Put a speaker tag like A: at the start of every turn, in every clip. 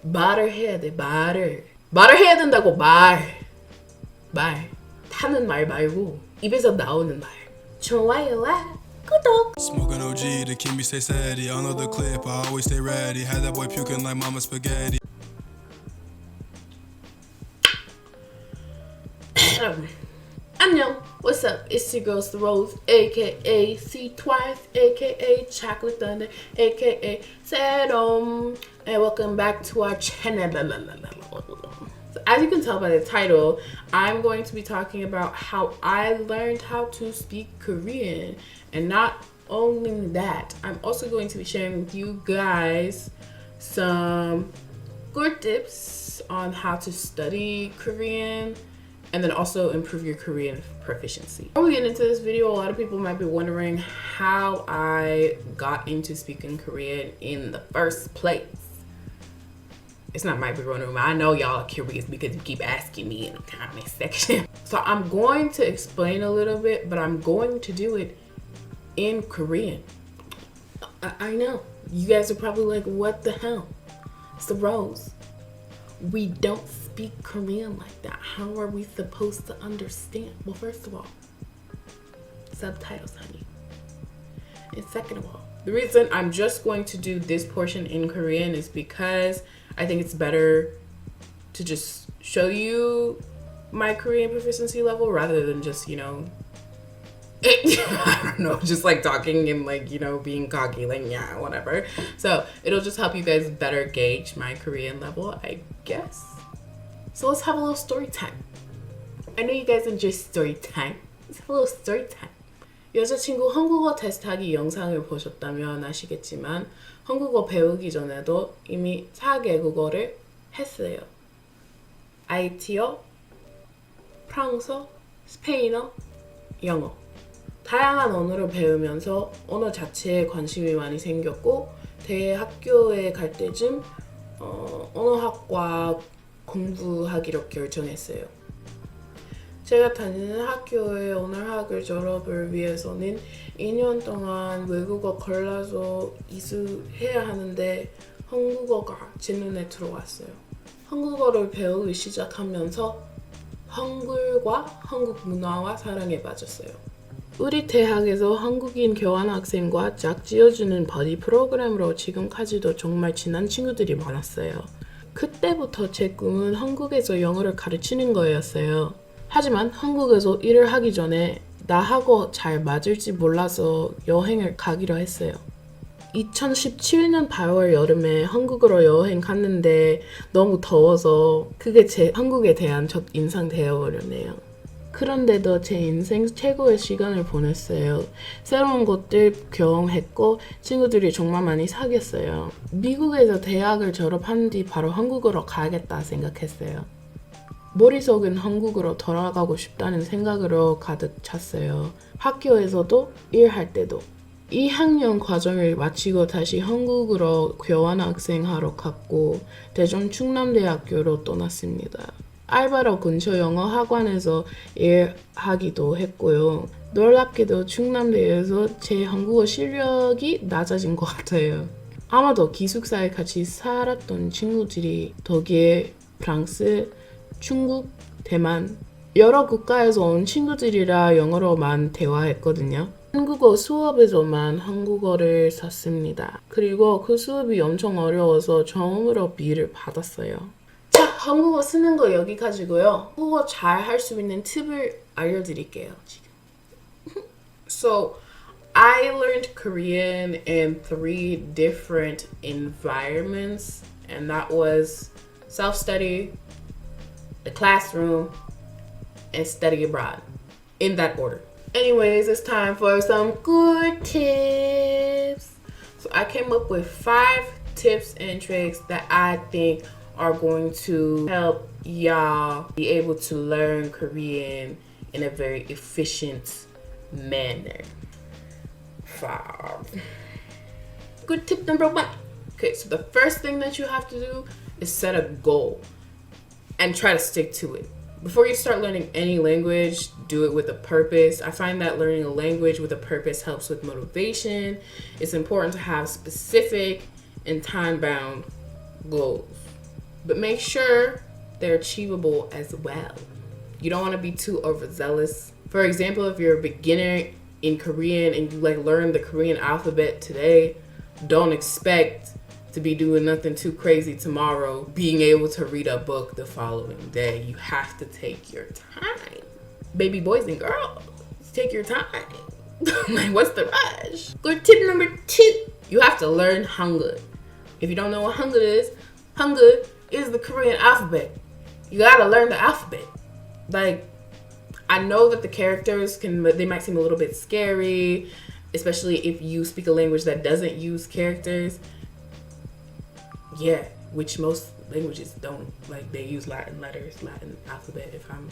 A: 말을 해야 돼. 말을 해야 된다고. 말 타는 말 말고 입에서 나오는 말. 좋아요와 구독.
B: Smoking OG to keep me stay steady. On the clip, I always stay ready. Had that boy puking like mama spaghetti.
A: 안녕. What's up? It's your girl Rose, aka C Twice, aka Chocolate Thunder, aka Serum, and welcome back to our channel. So as you can tell by the title, I'm going to be talking about how I learned how to speak Korean. And not only that, I'm also going to be sharing with you guys some good tips on how to study Korean and then also improve your Korean proficiency. Before we get into this video, a lot of people might be wondering how I got into speaking Korean in the first place. It's not might be wondering. I know y'all are curious because you keep asking me in the comment section. So I'm going to explain a little bit, but I'm going to do it in Korean. I know. You guys are probably like, what the hell? It's the Rose. We don't speak Korean like that. How are we supposed to understand? Well, first of all, subtitles, honey. And second of all, the reason I'm just going to do this portion in Korean is because I think it's better to just show you my Korean proficiency level rather than just, I don't know, just like talking and like, being cocky, like, yeah, whatever. So it'll just help you guys better gauge my Korean level, I guess. So let's have a little story time. I know you guys enjoy story time. Let's have a little story time. 여자친구 한국어 테스트하기 영상을 보셨다면 아시겠지만 한국어 배우기 전에도 이미 4개국어를 했어요. IT어, 프랑스어, 스페인어, 영어. 다양한 언어를 배우면서 언어 자체에 관심이 많이 생겼고 대학교에 갈 때쯤 언어학과 공부하기로 결정했어요. 제가 다니는 학교의 언어학을 졸업을 위해서는 2년 동안 외국어 골라서 이수해야 하는데 한국어가 제 눈에 들어왔어요. 한국어를 배우기 시작하면서 한글과 한국 문화와 사랑에 빠졌어요. 우리 대학에서 한국인 교환학생과 짝지어주는 버디 프로그램으로 지금까지도 정말 친한 친구들이 많았어요. 그때부터 제 꿈은 한국에서 영어를 가르치는 거였어요. 하지만 한국에서 일을 하기 전에 나하고 잘 맞을지 몰라서 여행을 가기로 했어요. 2017년 8월 여름에 한국으로 여행 갔는데 너무 더워서 그게 제 한국에 대한 첫 인상 되어버렸네요. 그런데도 제 인생 최고의 시간을 보냈어요. 새로운 곳들 경험했고 친구들이 정말 많이 사귀었어요. 미국에서 대학을 졸업한 뒤 바로 한국으로 가야겠다 생각했어요. 머릿속은 한국으로 돌아가고 싶다는 생각으로 가득 찼어요. 학교에서도 일할 때도. 2학년 과정을 마치고 다시 한국으로 교환학생하러 갔고 대전 충남대학교로 떠났습니다. 알바로 근처 영어 학원에서 일하기도 했고요. 놀랍게도 충남대에서 제 한국어 실력이 낮아진 것 같아요. 아마도 기숙사에 같이 살았던 친구들이 독일, 프랑스, 중국, 대만 여러 국가에서 온 친구들이라 영어로만 대화했거든요. 한국어 수업에서만 한국어를 썼습니다. 그리고 그 수업이 엄청 어려워서 처음으로 B를 받았어요. 자, 한국어 쓰는 거 여기까지고요. 한국어 잘 할 수 있는 팁을 알려드릴게요, 지금. So, I learned Korean in 3 different environments, and that was self-study, the classroom, and study abroad, in that order. Anyways, it's time for some good tips. So I came up with 5 tips and tricks that I think are going to help y'all be able to learn Korean in a very efficient manner. 5. Good tip number 1. Okay, so the first thing that you have to do is set a goal and try to stick to it. Before you start learning any language, do it with a purpose. I find that learning a language with a purpose helps with motivation. It's important to have specific and time-bound goals. but make sure they're achievable as well. You don't want to be too overzealous. For example, if you're a beginner in Korean and you like learn the Korean alphabet today, don't expect to be doing nothing too crazy tomorrow, being able to read a book the following day. You have to take your time. Baby boys and girls, take your time. Like, what's the rush? Good tip number 2. You have to learn Hangul. If you don't know what Hangul is the Korean alphabet. You gotta learn the alphabet. Like, I know that the characters they might seem a little bit scary, especially if you speak a language that doesn't use characters. Yeah, which most languages don't. Like, they use Latin letters, Latin alphabet, if I'm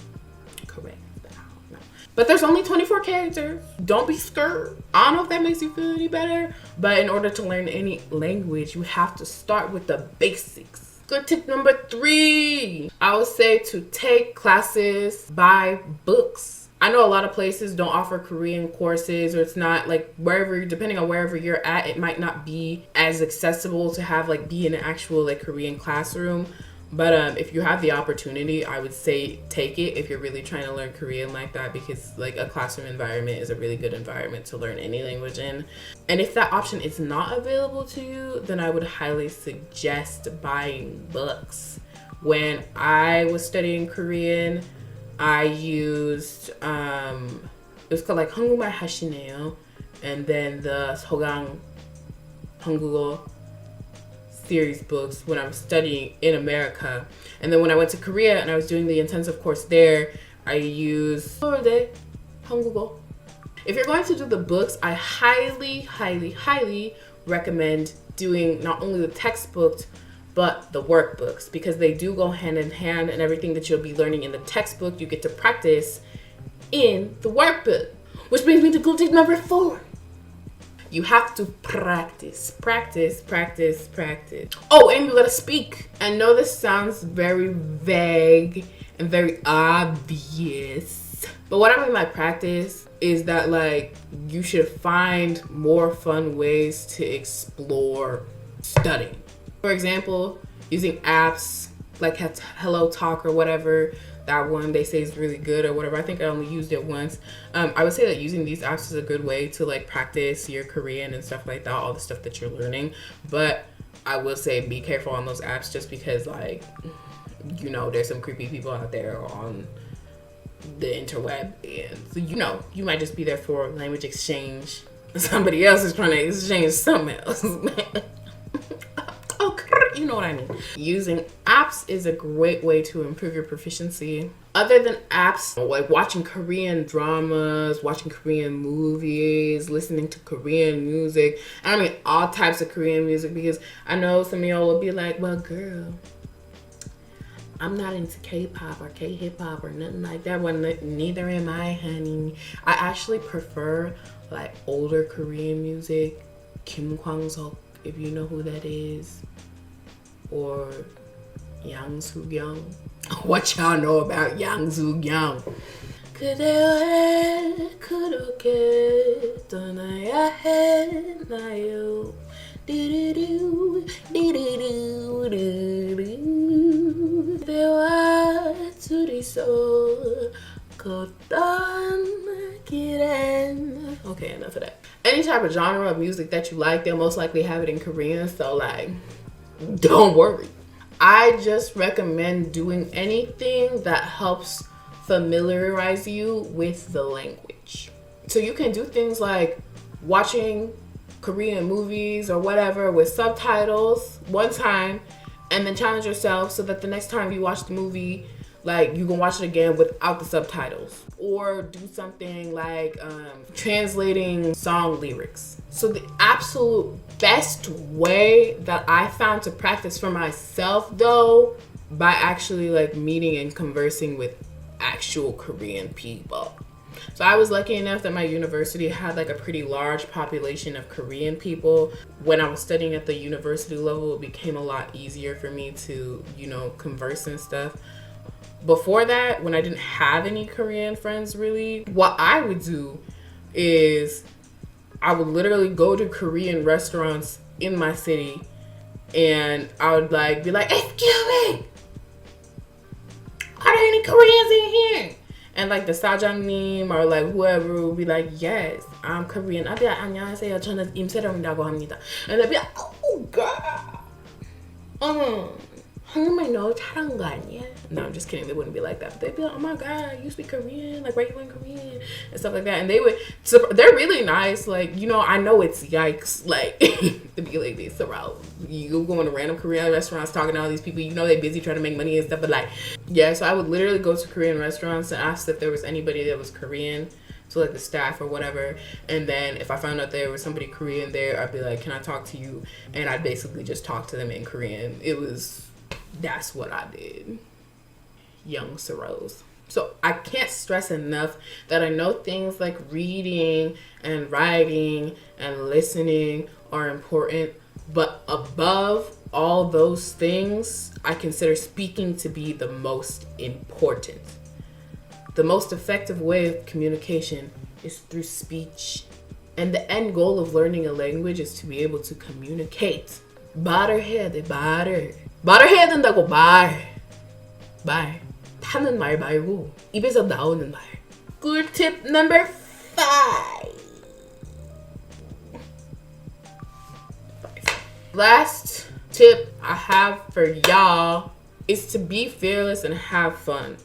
A: correct. But I don't know. But there's only 24 characters. Don't be scared. I don't know if that makes you feel any better, but in order to learn any language, you have to start with the basics. Good tip number 3. I would say to take classes, buy books. I know a lot of places don't offer Korean courses, or it's not like depending on wherever you're at, it might not be as accessible to have like be in an actual like Korean classroom. But if you have the opportunity, I would say take it if you're really trying to learn Korean like that, because like a classroom environment is a really good environment to learn any language in. And if that option is not available to you, then I would highly suggest buying books. When I was studying Korean, I used it was called like 한국말 하시네요, and then the 소강 한국어 series books when I was studying in America. And then when I went to Korea and I was doing the intensive course there, I used 서울대 한국어. If you're going to do the books, I highly recommend doing not only the textbooks but the workbooks, because they do go hand in hand, and everything that you'll be learning in the textbook you get to practice in the workbook. Which brings me to goal tip number 4. You have to practice. Oh, and you gotta speak. I know this sounds very vague and very obvious, but what I mean by practice is that like you should find more fun ways to explore studying. For example, using apps like Hello Talk or whatever, that one they say is really good or whatever. I think I only used it once. I would say that using these apps is a good way to like practice your Korean and stuff like that, all the stuff that you're learning. But I will say be careful on those apps, just because like, you know, there's some creepy people out there on the interweb, and so, you know, you might just be there for language exchange. Somebody else is trying to exchange something else. You know what I mean. Using apps is a great way to improve your proficiency. Other than apps, like watching Korean dramas, watching Korean movies, listening to Korean music. I mean all types of Korean music, because I know some of y'all will be like, well girl, I'm not into K-pop or K-hip-hop or nothing like that. Well, neither am I, honey. I actually prefer like older Korean music. Kim Kwang-seok, if you know who that is. Or Yang Soo-young. What y'all know about Yang Soo-young? 그대와 그렇게 떠나야 했나요? 디리루 디리루 디리루 그대와 둘이서 걷던 길엔. Okay, enough of that. Any type of genre of music that you like, they'll most likely have it in Korean, so like, don't worry. I just recommend doing anything that helps familiarize you with the language. So you can do things like watching Korean movies or whatever with subtitles one time, and then challenge yourself so that the next time you watch the movie, like you can watch it again without the subtitles. Or do something like translating song lyrics. So the absolute best way that I found to practice for myself though, by actually like meeting and conversing with actual Korean people. So I was lucky enough that my university had like a pretty large population of Korean people. When I was studying at the university level, it became a lot easier for me to, you know, converse and stuff. Before that, when I didn't have any Korean friends really, what I would do is I would literally go to Korean restaurants in my city and I would like be like, excuse me, are there any Koreans in here? And like the 사장님 or like whoever would be like, yes, I'm Korean. I'd be like, 안녕하세요, 저는 임세령이라고 합니다. And they'd be like, oh god, 한국말 너무 잘한 거 아니야? No, I'm just kidding. They wouldn't be like that. But they'd be like, oh my god, you speak Korean, like where you in Korean and stuff like that. And they're really nice. Like, you know, I know it's yikes. Like to be like this around you go in a random Korean restaurants talking to all these people. You know, they're busy trying to make money and stuff. But like, yeah. So I would literally go to Korean restaurants and ask if there was anybody that was Korean. So like the staff or whatever, and then if I found out there was somebody Korean there, I'd be like, can I talk to you? And I'd basically just talk to them in Korean. That's what I did. Young Soros. So I can't stress enough that I know things like reading and writing and listening are important, but above all those things, I consider speaking to be the most important. The most effective way of communication is through speech. And the end goal of learning a language is to be able to communicate. 말을 해야 돼, 말을. 말을 해야 된다고, 말. 타는 말 말고 입에서 나오는 말. 꿀팁 number 5. Last tip I have for y'all is to be fearless and have fun.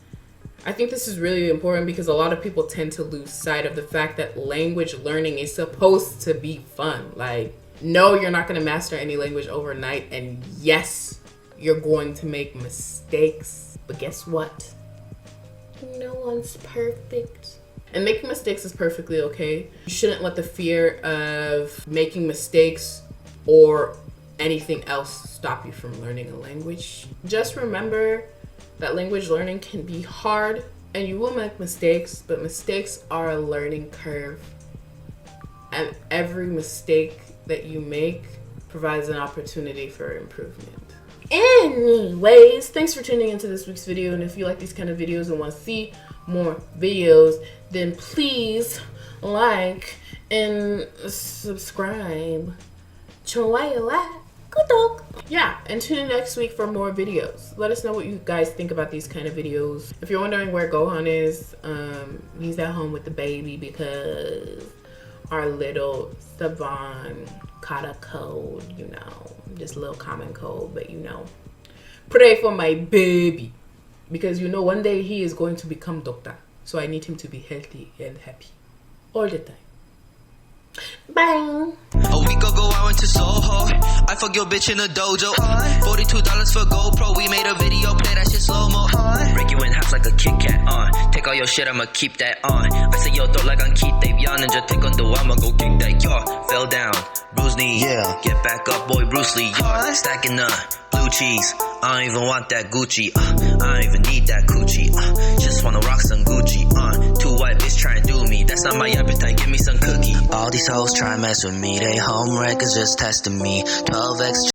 A: I think this is really important because a lot of people tend to lose sight of the fact that language learning is supposed to be fun. Like, no, you're not going to master any language overnight. And yes, you're going to make mistakes. But guess what? No one's perfect. And making mistakes is perfectly okay. You shouldn't let the fear of making mistakes or anything else stop you from learning a language. Just remember that language learning can be hard and you will make mistakes, but mistakes are a learning curve. And every mistake that you make provides an opportunity for improvement. Anyways, thanks for tuning into this week's video. And if you like these kind of videos and want to see more videos, then please like and subscribe. 좋아요와 구독. Yeah, and tune in next week for more videos. Let us know what you guys think about these kind of videos. If you're wondering where Gohan is, he's at home with the baby because our little Savan caught a cold, you know. Just a little common cold, but you know. Pray for my baby. Because you know one day he is going to become doctor. So I need him to be healthy and happy. All the time. Bye.
C: A week ago I went to Soho. I fuck your bitch in a dojo. $42 for GoPro. We made a video, play that shit slow-mo. Break you in half like a Kit Kat. Take all your shit, I'ma keep that on. I say yo throat like I'm Keith Davion. And just take on the I'ma go kick that yaw. Fell down, bruise knee. Yeah. Get back up, boy, Bruce Lee. Stacking up, blue cheese. I don't even want that Gucci. I don't even need that coochie. Just wanna rock some Gucci. Too white bitch try and do me. That's not my appetite. Give me some cookie. All these hoes try and mess with me. They home wreckers just testing me. 12x